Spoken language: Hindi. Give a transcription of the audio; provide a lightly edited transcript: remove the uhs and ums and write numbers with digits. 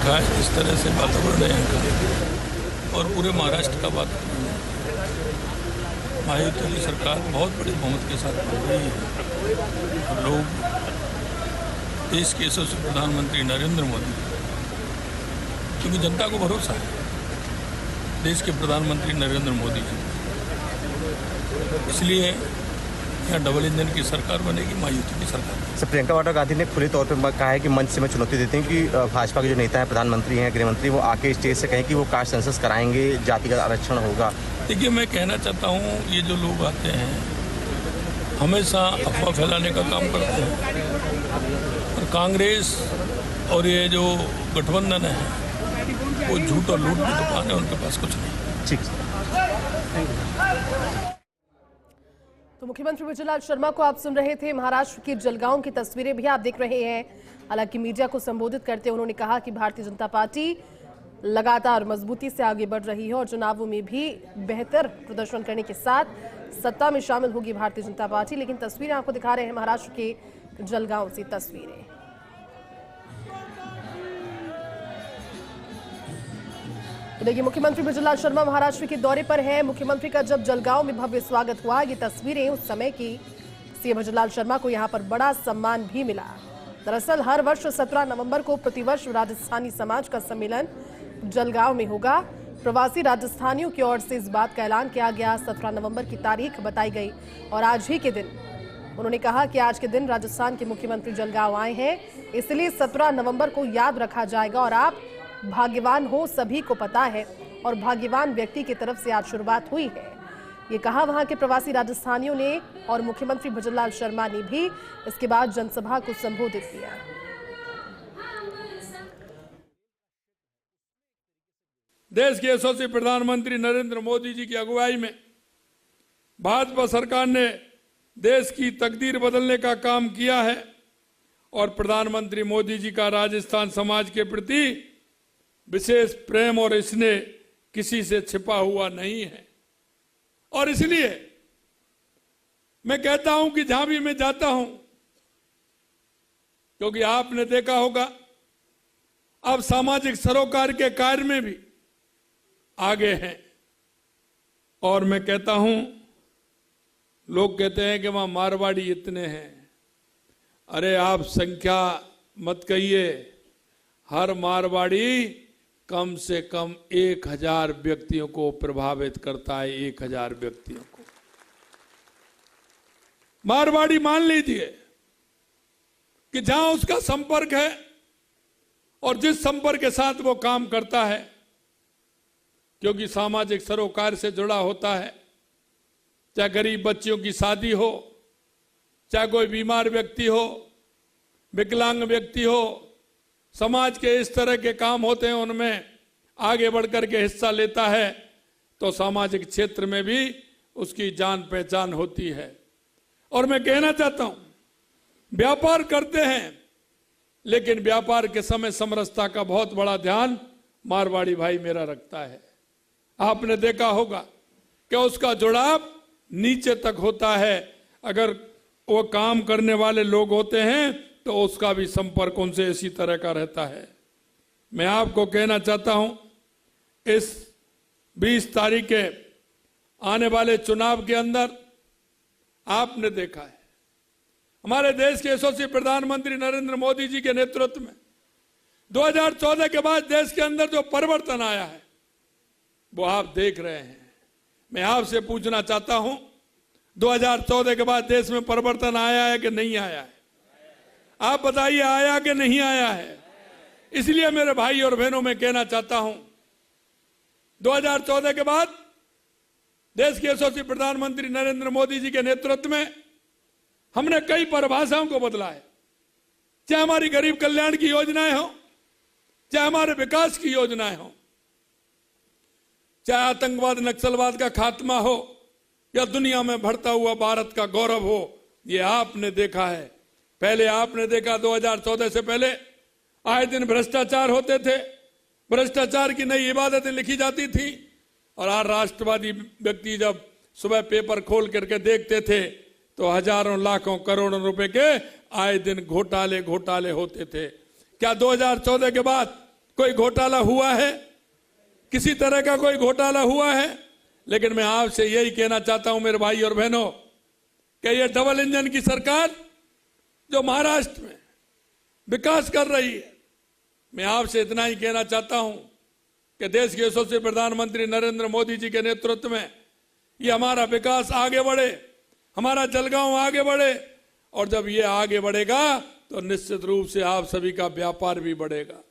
देखा है जिस तरह से वातावरण है यहाँ का और पूरे महाराष्ट्र का वातावरण है। महायुति की सरकार बहुत बड़े बहुमत के साथ बन रही है और लोग देश के यशस्वी प्रधानमंत्री नरेंद्र मोदी, क्योंकि जनता को भरोसा है देश के प्रधानमंत्री नरेंद्र मोदी जी, इसलिए यहाँ डबल इंजन की सरकार बनेगी, महायुति की सरकार। सर, प्रियंका वाड्रा गांधी ने खुले तौर पर कहा है कि मंच से मैं चुनौती देती हूँ कि भाजपा के जो नेता हैं, प्रधानमंत्री हैं, गृहमंत्री, वो आके स्टेज से कहें कि वो कास्ट सेंसस कराएंगे, जातिगत आरक्षण होगा। देखिए, मैं कहना चाहता हूँ ये जो लोग आते हैं हमेशा अफवाह फैलाने का काम करते हैं और कांग्रेस और ये जो गठबंधन है वो झूठ और लूट की दुकान है, उनके पास कुछ नहीं। ठीक। तो मुख्यमंत्री विजयलाल शर्मा को आप सुन रहे थे। महाराष्ट्र की जलगांव की तस्वीरें भी आप देख रहे हैं। हालांकि मीडिया को संबोधित करते उन्होंने कहा कि भारतीय जनता पार्टी लगातार मजबूती से आगे बढ़ रही है और चुनावों में भी बेहतर प्रदर्शन करने के साथ सत्ता में शामिल होगी भारतीय जनता पार्टी। लेकिन तस्वीरें आपको दिखा रहे हैं महाराष्ट्र के जलगांव से तस्वीरें। देखिए, मुख्यमंत्री विजयलाल शर्मा महाराष्ट्र के दौरे पर हैं। मुख्यमंत्री का जब जलगांव में भव्य स्वागत हुआ, ये तस्वीरें उस समय की। सीएम विजयलाल शर्मा को यहां पर बड़ा सम्मान भी मिला। दरअसल हर वर्ष 17 नवंबर को प्रतिवर्ष राजस्थानी समाज का सम्मेलन जलगांव में होगा। प्रवासी राजस्थानियों की ओर से इस बात का ऐलान किया गया। 17 नवंबर की तारीख बताई गई और आज ही के दिन उन्होंने कहा कि आज के दिन राजस्थान के मुख्यमंत्री जलगांव आए हैं, इसलिए 17 नवंबर को याद रखा जाएगा और आप भाग्यवान हो, सभी को पता है और भाग्यवान व्यक्ति की तरफ से आज शुरुआत हुई है। ये कहा वहां के प्रवासी राजस्थानियों ने और मुख्यमंत्री विजयलाल शर्मा ने भी इसके बाद जनसभा को संबोधित किया। देश के यशस्वी प्रधानमंत्री नरेंद्र मोदी जी की अगुवाई में भाजपा सरकार ने देश की तकदीर बदलने का काम किया है और प्रधानमंत्री मोदी जी का राजस्थान समाज के प्रति विशेष प्रेम और स्नेह किसी से छिपा हुआ नहीं है। और इसलिए मैं कहता हूं कि जहां भी मैं जाता हूं, क्योंकि आपने देखा होगा अब सामाजिक सरोकार के कार्य में भी आगे हैं। और मैं कहता हूं, लोग कहते हैं कि वहां मारवाड़ी इतने हैं। अरे आप संख्या मत कहिए, हर मारवाड़ी कम से कम 1000 व्यक्तियों को प्रभावित करता है। 1000 व्यक्तियों को मारवाड़ी मान लीजिए कि जहां उसका संपर्क है और जिस संपर्क के साथ वो काम करता है, क्योंकि सामाजिक सरोकार से जुड़ा होता है, चाहे गरीब बच्चियों की शादी हो, चाहे कोई बीमार व्यक्ति हो, विकलांग व्यक्ति हो, समाज के इस तरह के काम होते हैं, उनमें आगे बढ़कर के हिस्सा लेता है तो सामाजिक क्षेत्र में भी उसकी जान पहचान होती है। और मैं कहना चाहता हूं, व्यापार करते हैं लेकिन व्यापार के समय समरसता का बहुत बड़ा ध्यान मारवाड़ी भाई मेरा रखता है। आपने देखा होगा कि उसका जुड़ाव नीचे तक होता है। अगर वो काम करने वाले लोग होते हैं तो उसका भी संपर्क उनसे इसी तरह का रहता है। मैं आपको कहना चाहता हूं, इस 20 तारीख के आने वाले चुनाव के अंदर आपने देखा है हमारे देश के यशस्वी प्रधानमंत्री नरेंद्र मोदी जी के नेतृत्व में 2014 के बाद देश के अंदर जो परिवर्तन आया है वो आप देख रहे हैं। मैं आपसे पूछना चाहता हूं, 2014 के बाद देश में परिवर्तन आया है कि नहीं आया है? आप बताइए, आया कि नहीं आया है? इसलिए मेरे भाई और बहनों में कहना चाहता हूं, 2014 के बाद देश के यशस्वी प्रधानमंत्री नरेंद्र मोदी जी के नेतृत्व में हमने कई परिभाषाओं को बदला है। चाहे हमारी गरीब कल्याण की योजनाएं हो, चाहे हमारे विकास की योजनाएं हो, चाहे आतंकवाद नक्सलवाद का खात्मा हो या दुनिया में बढ़ता हुआ भारत का गौरव हो, ये आपने देखा है। पहले आपने देखा 2014 से पहले आए दिन भ्रष्टाचार होते थे, भ्रष्टाचार की नई इबादतें लिखी जाती थी और आज राष्ट्रवादी व्यक्ति जब सुबह पेपर खोल करके देखते थे तो हजारों लाखों करोड़ों रुपए के आए दिन घोटाले होते थे। क्या 2014 के बाद कोई घोटाला हुआ है, किसी तरह का कोई घोटाला हुआ है। लेकिन मैं आपसे यही कहना चाहता हूं मेरे भाई और बहनों कि ये डबल इंजन की सरकार जो महाराष्ट्र में विकास कर रही है, मैं आपसे इतना ही कहना चाहता हूं कि देश के यशस्वी प्रधानमंत्री नरेंद्र मोदी जी के नेतृत्व में ये हमारा विकास आगे बढ़े, हमारा जलगांव आगे बढ़े, और जब ये आगे बढ़ेगा तो निश्चित रूप से आप सभी का व्यापार भी बढ़ेगा।